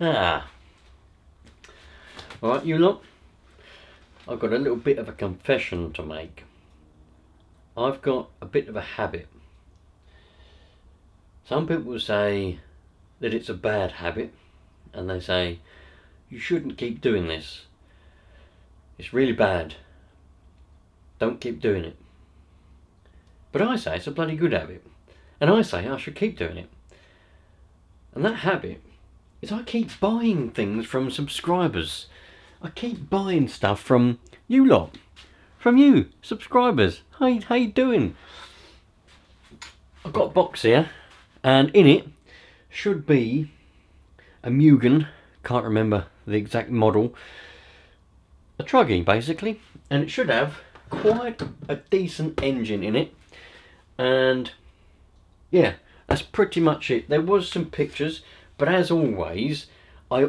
Alright, you lot, I've got a little bit of a confession to make. I've got a bit of a habit. Some people say that it's a bad habit, and they say you shouldn't keep doing this. It's really bad. Don't keep doing it. But I say it's a bloody good habit, and I say I should keep doing it. And that habit is I keep buying things from subscribers. I keep buying stuff from you lot, from you subscribers. How you doing? I've got a box here, and in it should be a Mugen, can't remember the exact model, a truggy basically, and it should have quite a decent engine in it. And yeah, that's pretty much it. There was some pictures, but as always, I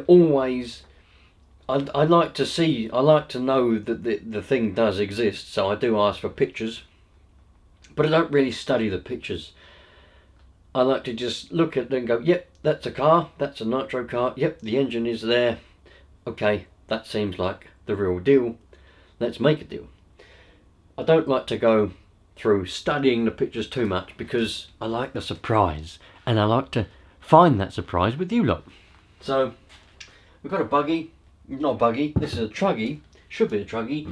like to see, I like to know that the thing does exist, so I do ask for pictures, but I don't really study the pictures. I like to just look at it and go, yep, that's a car, that's a Nitro car, yep, the engine is there, okay, that seems like the real deal, let's make a deal. I don't like to go through studying the pictures too much, because I like the surprise, and I like to find that surprise with you lot. So we've got a buggy, not a buggy, this is a truggy, should be a truggy,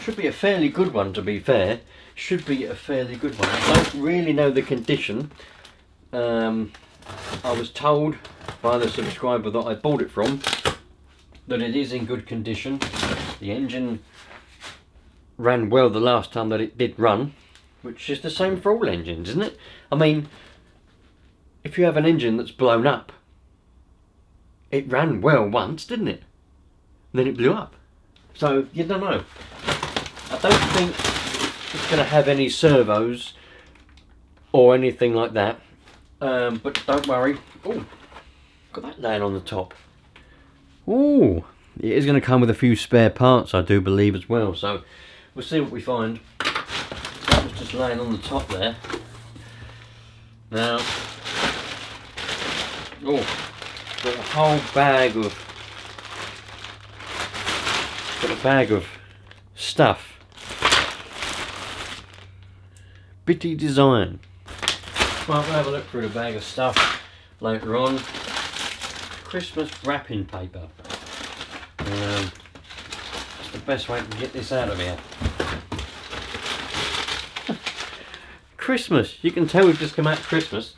should be a fairly good one, to be fair, should be a fairly good one. I don't really know the condition. I was told by the subscriber that I bought it from that it is in good condition. The engine ran well the last time that it did run, which is the same for all engines, isn't it? I mean, if you have an engine that's blown up, it ran well once, didn't it? Then it blew up. So you don't know. I don't think it's going to have any servos or anything like that. But don't worry. Oh, got that laying on the top. Oh, it is going to come with a few spare parts, I do believe, as well. So we'll see what we find. That was just laying on the top there. Now, oh, got a whole bag of, stuff. Bitty design. Well, we'll have a look through the bag of stuff later on. Christmas wrapping paper. That's the best way to get this out of here. Christmas. You can tell we've just come out of Christmas.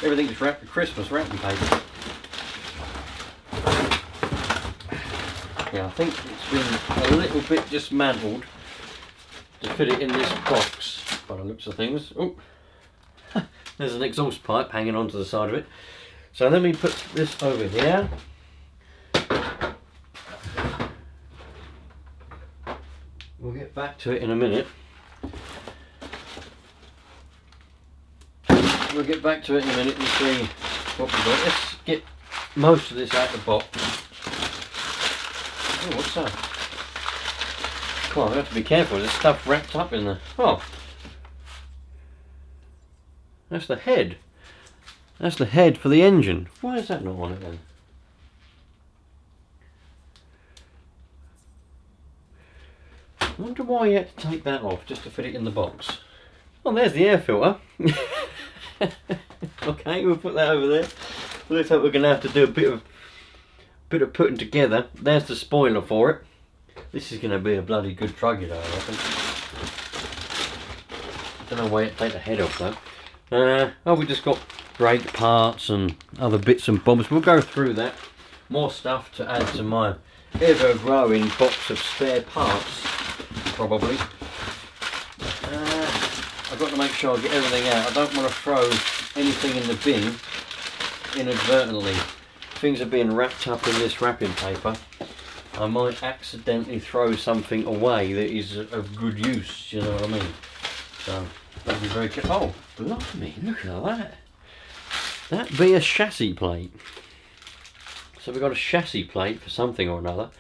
Everything's wrapped with Christmas wrapping paper. Yeah, I think it's been a little bit dismantled to fit it in this box by the looks of things. Oh, there's an exhaust pipe hanging onto the side of it. So let me put this over here. We'll get back to it in a minute. We'll get back to it in a minute and see what we've got. Let's get most of this out of the box. Oh, what's that? Come on, I have to be careful. There's stuff wrapped up in there. Oh, that's the head. That's the head for the engine. Why is that not on it then? I wonder why you had to take that off just to fit it in the box. Oh, there's the air filter. Okay, we'll put that over there. Looks like we're going to have to do a bit of putting together. There's the spoiler for it. This is going to be a bloody good truggy though, I reckon. Don't know why it take the head off though. Oh, we just got brake parts and other bits and bobs. We'll go through that. More stuff to add to my ever-growing box of spare parts, probably. I've got to make sure I get everything out. I don't want to throw anything in the bin inadvertently. Things are being wrapped up in this wrapping paper. I might accidentally throw something away that is of good use, you know what I mean? So, gotta be very careful. Oh, blimey, look at that. That be a chassis plate. So we've got a chassis plate for something or another.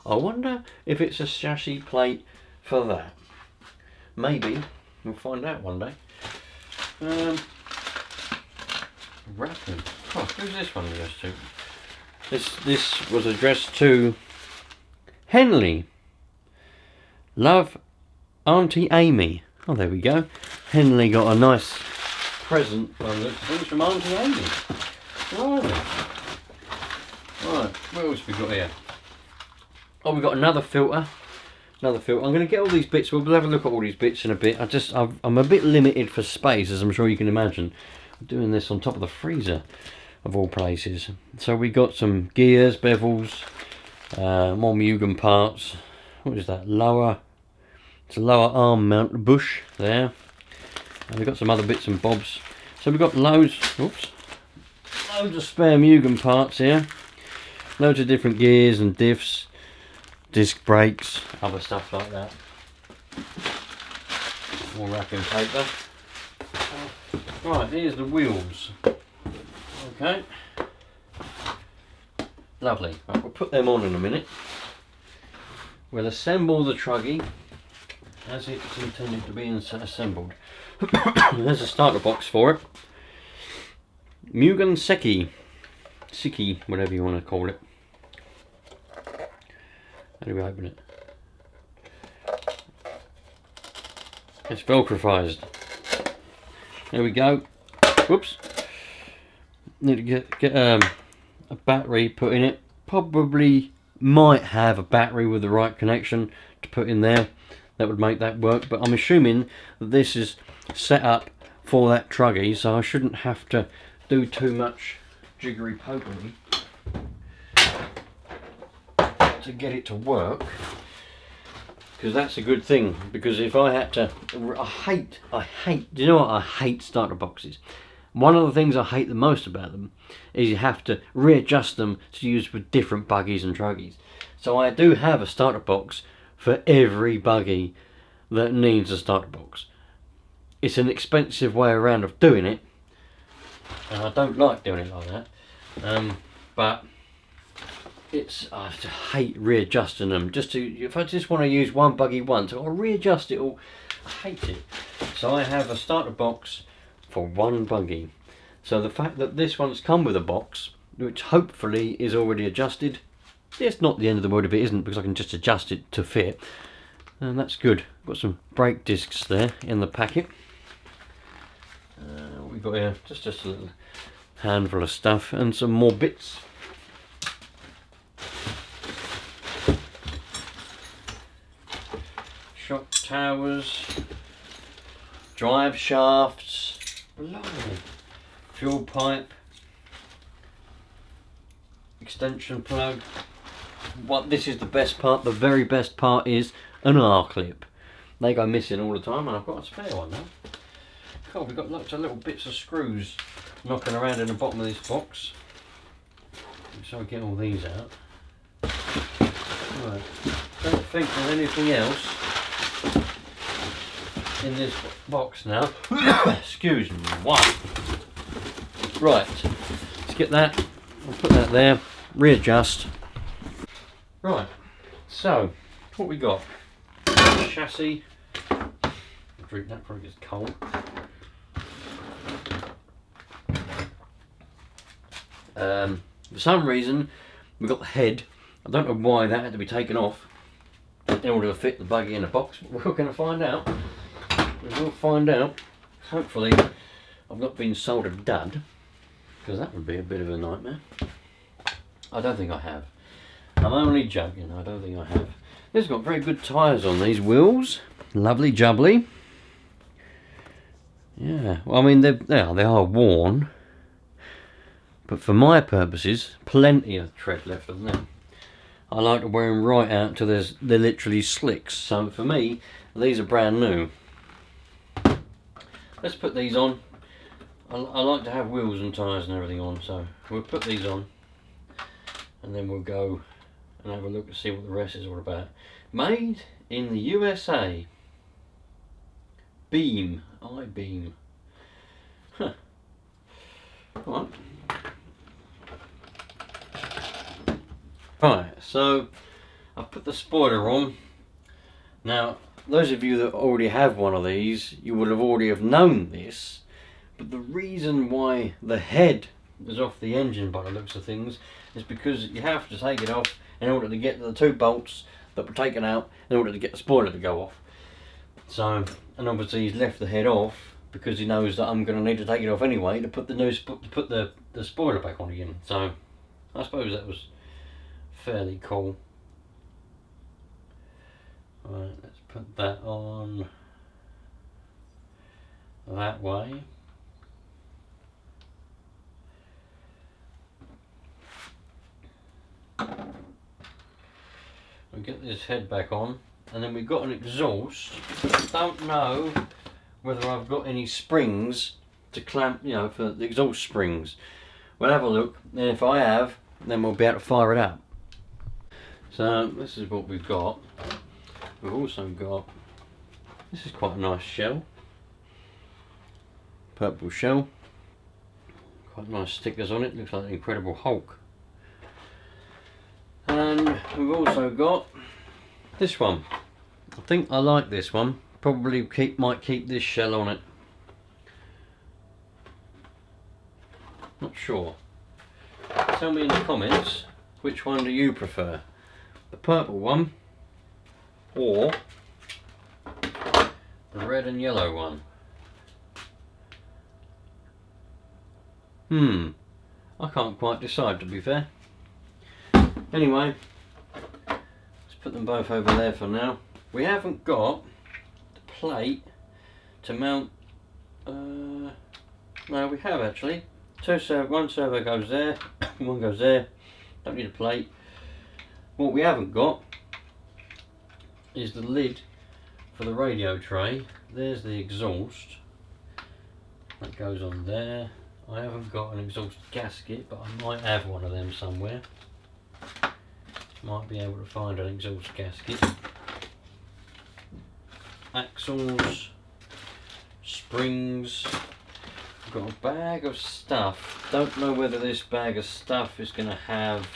I wonder if it's a chassis plate for that. Maybe. We'll find out one day. Wrapping. Oh, who's this one goes to? This was addressed to Henley. Love, Auntie Amy. Oh, there we go. Henley got a nice present from Auntie Amy. Right. Right, what else have we got here? Oh, we've got another filter. I'm going to get all these bits. We'll have a look at all these bits in a bit. I'm a bit limited for space, as I'm sure you can imagine. I'm doing this on top of the freezer, of all places. So we got some gears, bevels, more Mugen parts. What is that? It's a lower arm mount bush there. And we've got some other bits and bobs. So we've got loads of spare Mugen parts here. Loads of different gears and diffs, disc brakes, other stuff like that. More wrapping paper. Right, here's the wheels. Okay. Lovely. Right, we'll put them on in a minute. We'll assemble the truggy as it's intended to be assembled. There's a starter box for it. Mugen Seki, whatever you want to call it. How do we open it? It's velcroized. There we go. Whoops. Need to get a battery put in it. Probably might have a battery with the right connection to put in there. That would make that work. But I'm assuming that this is set up for that truggy, so I shouldn't have to do too much jiggery pokery to get it to work, because that's a good thing. Because if I had to, I hate, do you know what? I hate starter boxes. One of the things I hate the most about them is you have to readjust them to use with different buggies and truggies. So I do have a starter box for every buggy that needs a starter box. It's an expensive way around of doing it, and I don't like doing it like that. But I just hate readjusting them. If I just want to use one buggy once, I'll readjust it all. I hate it. So I have a starter box for one buggy. So the fact that this one's come with a box, which hopefully is already adjusted, it's not the end of the world if it isn't, because I can just adjust it to fit, and that's good. Got some brake discs there in the packet. We've got here just a little handful of stuff and some more bits. Shock towers, drive shafts, fuel pipe, extension plug. This is the best part. The very best part is an R-clip. They go missing all the time, and I've got a spare one now. Oh, we've got lots of little bits of screws knocking around in the bottom of this box. So I get all these out. Right. Don't think there's anything else in this box now. Excuse me. What? Right. Let's get that. I'll put that there. Readjust. Right. So, what we got? Chassis. Drink that before it gets cold. For some reason, we've got the head. I don't know why that had to be taken off in order to fit the buggy in a box, but we're going to find out. We will find out. Hopefully, I've not been sold a dud, because that would be a bit of a nightmare. I don't think I have. I'm only joking, I don't think I have. This has got very good tyres on these wheels. Lovely jubbly. Yeah, well, I mean, they are worn. But for my purposes, plenty of tread left on them. I like to wear them right out until they're literally slicks. So for me, these are brand new. Let's put these on. I like to have wheels and tyres and everything on, so we'll put these on. And then we'll go and have a look and see what the rest is all about. Made in the USA. Beam. I-beam. Huh. Come on. Right, so I've put the spoiler on. Now, those of you that already have one of these, you would have already have known this, but the reason why the head is off the engine by the looks of things. It's because you have to take it off in order to get the 2 bolts that were taken out in order to get the spoiler to go off. So, and obviously he's left the head off because he knows that I'm going to need to take it off anyway to put the spoiler back on again. So I suppose that was fairly cool. Right, let's put that on that way. We get this head back on, and then we've got an exhaust. Don't know whether I've got any springs to clamp, you know, for the exhaust springs. We'll have a look, and if I have, then we'll be able to fire it up. So this is what we've got. We've also got, this is quite a nice shell, purple shell, quite nice stickers on it, looks like the Incredible Hulk. And we've also got this one. I think I like this one, probably might keep this shell on it. Not sure. Tell me in the comments, which one do you prefer? The purple one or the red and yellow one? I can't quite decide, to be fair. Anyway, let's put them both over there for now. We haven't got the plate to mount, no we have actually. One servo goes there, one goes there, don't need a plate. What we haven't got is the lid for the radio tray. There's the exhaust, that goes on there. I haven't got an exhaust gasket, but I might have one of them somewhere. Might be able to find an exhaust gasket. Axles, springs. I've got a bag of stuff. Don't know whether this bag of stuff is going to have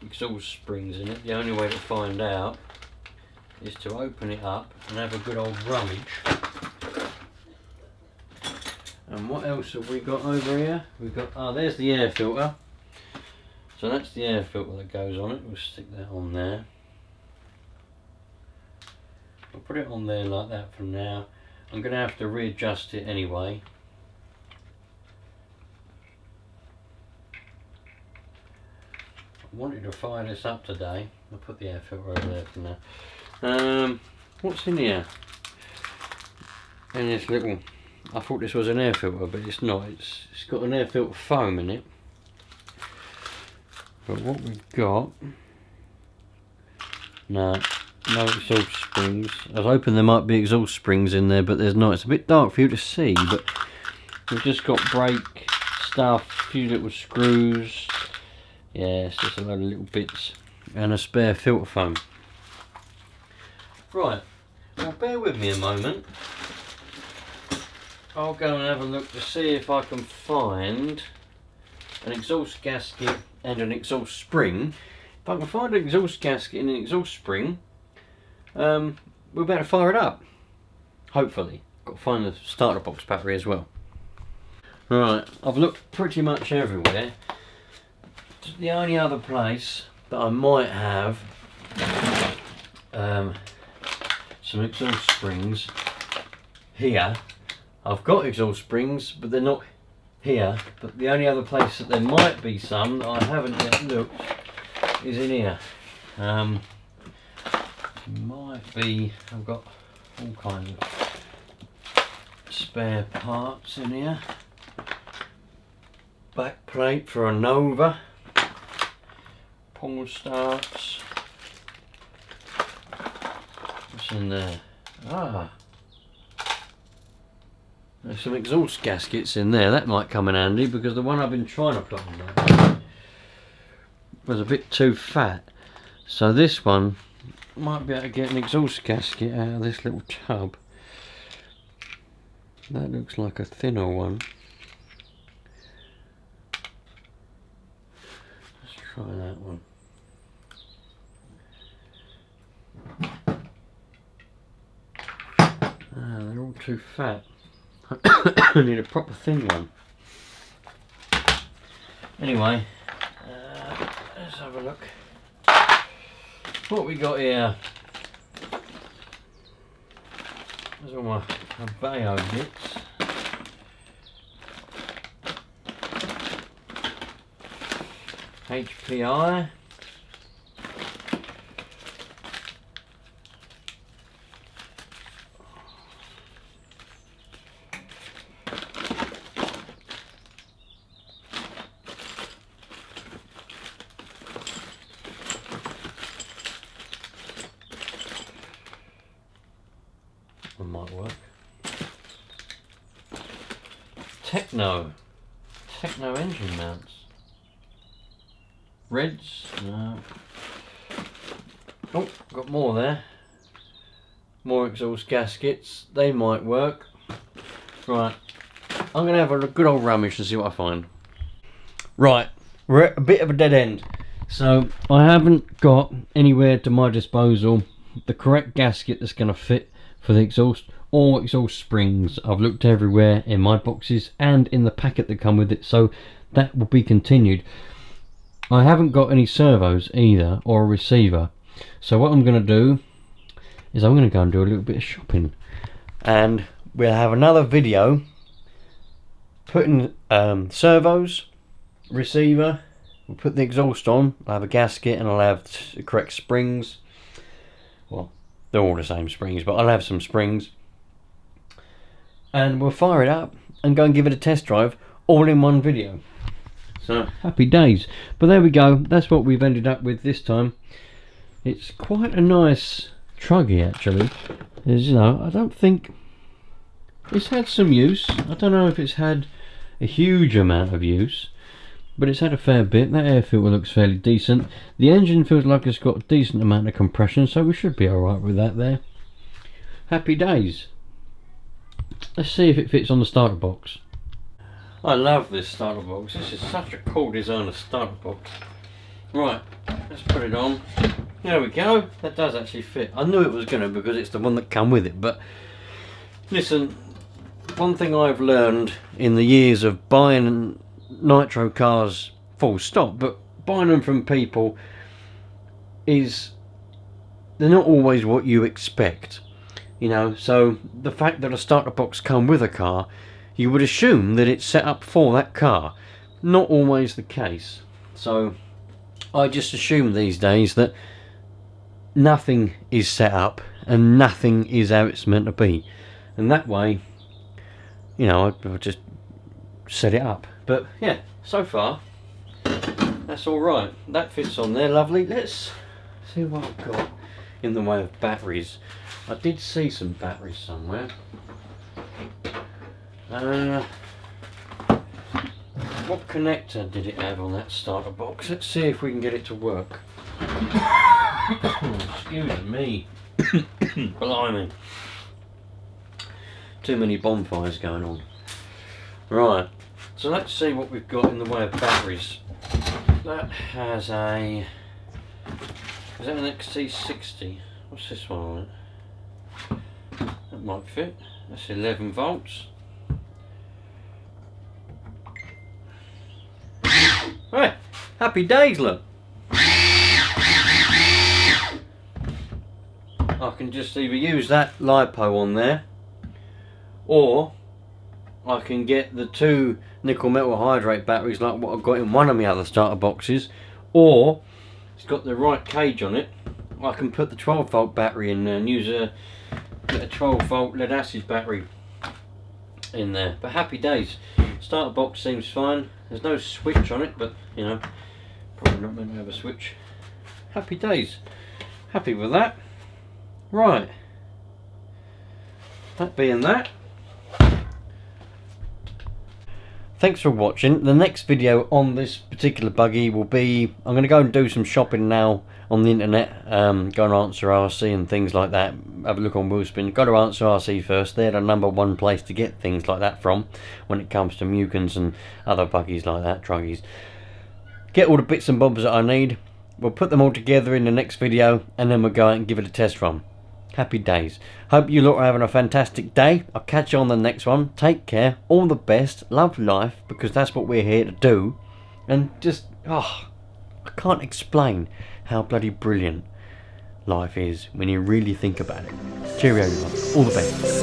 exhaust springs in it. The only way to find out is to open it up and have a good old rummage. And what else have we got over here? We've got, there's the air filter. So that's the air filter that goes on it. We'll stick that on there. I'll put it on there like that for now. I'm going to have to readjust it anyway. I wanted to fire this up today. I'll put the air filter over there for now. What's in here? In this little, I thought this was an air filter, but it's not. It's got an air filter foam in it. But what we've got, no exhaust springs. I was hoping there might be exhaust springs in there, but there's not. It's a bit dark for you to see, but we've just got brake stuff, a few little screws. Yeah, it's just a load of little bits and a spare filter foam. Right, well bear with me a moment. I'll go and have a look to see if I can find an exhaust gasket and an exhaust spring. If I can find an exhaust gasket and an exhaust spring, we'll be able to fire it up. Hopefully. Got to find the starter box battery as well. Right, I've looked pretty much everywhere. The only other place that I might have some exhaust springs here. I've got exhaust springs, but they're not here. But the only other place that there might be some that I haven't yet looked is in here. Might be, I've got all kinds of spare parts in here. Back plate for a Nova. Pull starts. What's in there? There's some exhaust gaskets in there. That might come in handy because the one I've been trying to put on there was a bit too fat. So this one might be able to get an exhaust gasket out of this little tub. That looks like a thinner one. Let's try that one. They're all too fat. I need a proper thin one. Anyway, let's have a look. What we got here? There's all my Bayo bits. HPI. That might work. Techno engine mounts. Reds, no. Oh, got more there. More exhaust gaskets. They might work. Right, I'm going to have a good old rummage and see what I find. Right, we're at a bit of a dead end. So I haven't got anywhere to my disposal the correct gasket that's going to fit for the exhaust or exhaust springs. I've looked everywhere in my boxes and in the packet that come with it, so that will be continued. I haven't got any servos either or a receiver, so what I'm going to do is I'm going to go and do a little bit of shopping, and we'll have another video putting servos, receiver, we'll put the exhaust on, I'll have a gasket and I'll have the correct springs. Well, they're all the same springs, but I'll have some springs, and we'll fire it up and go and give it a test drive all in one video. So happy days. But there we go, that's what we've ended up with this time. It's quite a nice truggy actually. As you know, I don't think it's had some use. I don't know if it's had a huge amount of use, but it's had a fair bit. That air filter looks fairly decent. The engine feels like it's got a decent amount of compression, so we should be alright with that there. Happy days. Let's see if it fits on the starter box. I love this starter box. This is such a cool design of starter box. Right, let's put it on. There we go. That does actually fit. I knew it was going to because it's the one that come with it. But listen, one thing I've learned in the years of buying Nitro cars, full stop, but buying them from people, is they're not always what you expect. You know, so the fact that a starter box come with a car, you would assume that it's set up for that car. Not always the case. So I just assume these days that nothing is set up and nothing is how it's meant to be. And that way, you know, I just set it up. But yeah, so far, that's alright. That fits on there, lovely. Let's see what I've got in the way of batteries. I did see some batteries somewhere. What connector did it have on that starter box? Let's see if we can get it to work. Excuse me. Blimey. Too many bonfires going on. Right, so let's see what we've got in the way of batteries. That has a... is that an XT60? What's this one on it? That might fit. That's 11 volts. Right, happy days, look. I can just either use that LiPo on there, or I can get the two nickel metal hydrate batteries like what I've got in one of my other starter boxes, or it's got the right cage on it. I can put the 12 volt battery in there and use a 12 volt lead acid battery in there. But happy days. Starter box seems fine. There's no switch on it, but you know, probably not meant to have a switch. Happy days. Happy with that. Right. That being that, thanks for watching. The next video on this particular buggy will be, I'm going to go and do some shopping now on the internet, go and Answer RC and things like that. Have a look on Wheelspin. Go to Answer RC first. They're the #1 place to get things like that from when it comes to Mukins and other buggies like that, truggies. Get all the bits and bobs that I need. We'll put them all together in the next video, and then we'll go out and give it a test run. Happy days. Hope you lot are having a fantastic day. I'll catch you on the next one. Take care. All the best. Love life, because that's what we're here to do. And just, I can't explain how bloody brilliant life is when you really think about it. Cheerio, love. All the best.